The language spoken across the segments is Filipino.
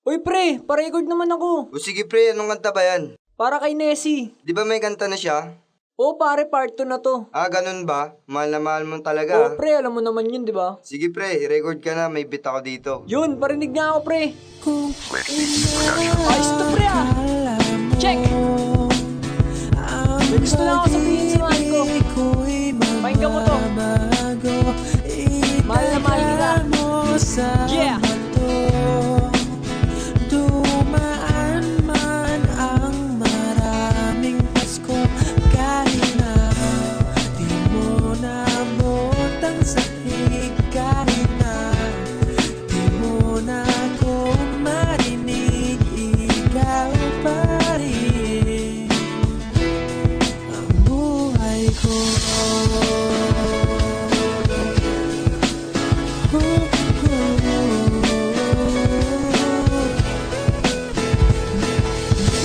Uy pre, pa-record naman ako. O sige pre, anong kanta ba yan? Para kay Nessie. Di ba may kanta na siya? Oo pare, part 2 na to. Ah, ganun ba? Mahal na mahal mo Oo talaga. pre, alam mo naman yun, di ba? Sige pre, record ka na, may beat ako dito. Yun, parinig nga ako pre. Ayos to pre ah. Check. May gusto na ako sabihin sa mahal ko. Pakinggan mo to. Mahal na mahal kita. Yeah. Dumaan man ang maraming Pasko, kahit na di mo naabot ang sahig, kahit na di mo na ako marinig, ikaw pa rin ang buhay ko.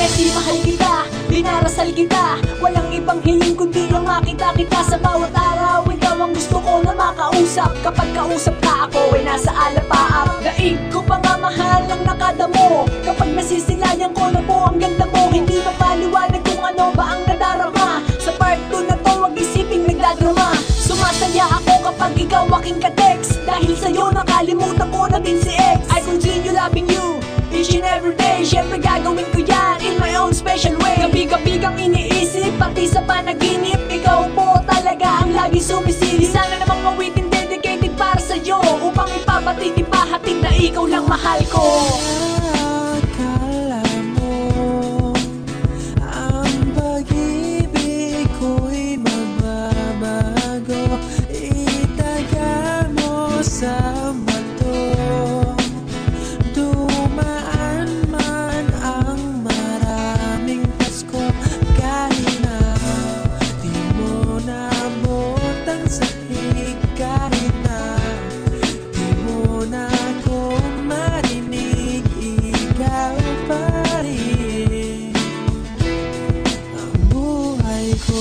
Nessie, mahal kita, dinarasal kita. Walang ibang hiling kundi ang makita kita sa bawat araw. Ikaw ang gusto ko na makausap. Kapag kausap ka ako ay nasa alapaap. Daig ko pa nga mahal ang nakadamo. Kapag nasisilayan ko na po ang ganda mo, hindi mapaliwanag kung ano ba ang nadarama. Sa part 2 na to, wag isiping nagdadrama. Sumasaya ako kapag ikaw aking ka-text. Dahil sa'yo nakalimutan ko na din si ex. I continue loving you each and every day. Siyempre gagawin ko yan in my own special way. Gabi-gabi kang iniisip, pati sa panaginip. Ikaw po talaga ang lagi sumisilip. Sana namang awitin dedicated para sa'yo, upang ipabatid, ipahatid na ikaw lang mahal ko. Akala mo ang pag-ibig ko'y magbabago, itaga mo sa bato. Dumaan man ang maraming Pasko, kahit na di mo naabot ang sahig, kahit na di mo na ako marinig, ikaw pa rin ang buhay ko.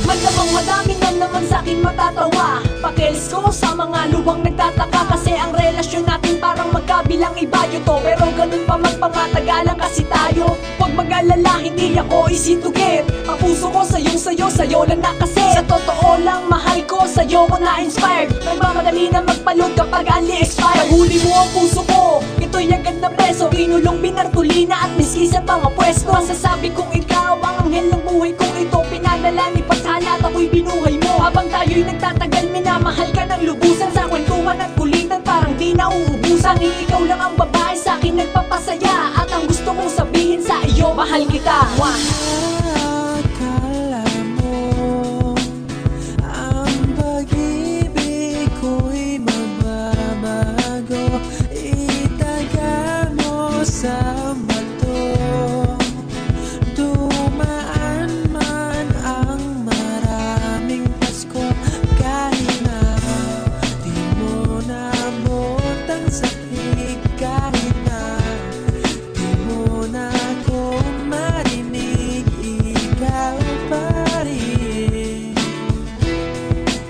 Malamang madami na naman sa'king matatawa. Pakilis ko sa mga lubang nagtataka, kasi ang relasyon natin parang magkabilang ibayo to. Pero ganun pa magpamatagalan kasi tayo. Huwag mag-alala, hindi ako easy to get. Ang puso ko sa'yo lang na kasi. Sa totoo lang, mahal ko, sa'yo ko na-inspired. Nagmamadali na magpalod kapag ali-expired. Nahuli mo ang puso ko, ito'y agad na preso. Kinulong, binartulina at miski sa mga pwesto. Masasabi kong ikaw ang anghel ng buhay kong ito. Pinadala ni pagsalat ako'y binuhay mo. Habang tayo'y nagtatagal, minamahal ka ng lubusan. Sa kwentuhan at kulitan, parang di nauubusan. Ikaw lang ang babae sa'kin nagpapasaya, at ang gusto kong sabihin sa iyo, mahal kita. Akala mo ang pag-ibig ko'y magbabago, itaga mo sa bato. Dumaan man ang maraming Pasko, kahit na di mo naabot ang sahig, kahit na di mo na ako marinig, ikaw pa rin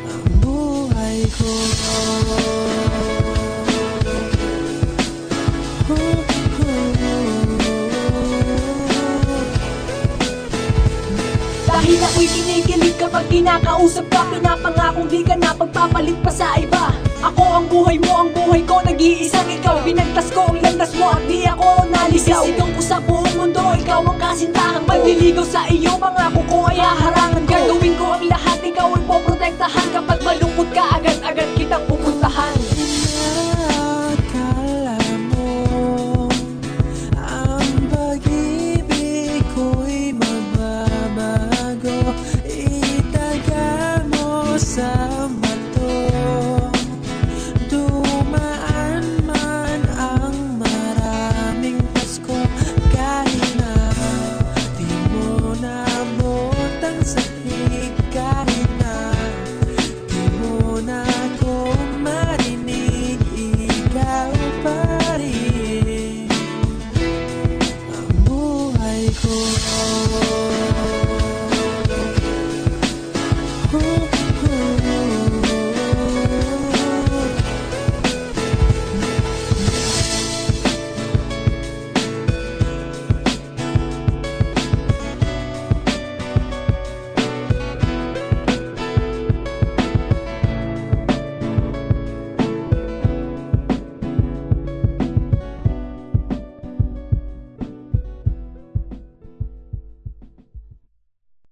ang buhay ko. Dahil ako'y kinikilig kapag kinakausap ka. Pinapangakong di ka na pagpapalit pa sa iba. Ako ang buhay mo, ang buhay ko, nag-iisang ikaw. Binagtas ko ang landas mo at di ako nalisigaw. Sisigaw ko sa buong mundo, ikaw ang kasintahan ko. Magliligaw sa iyo, pangako ko ay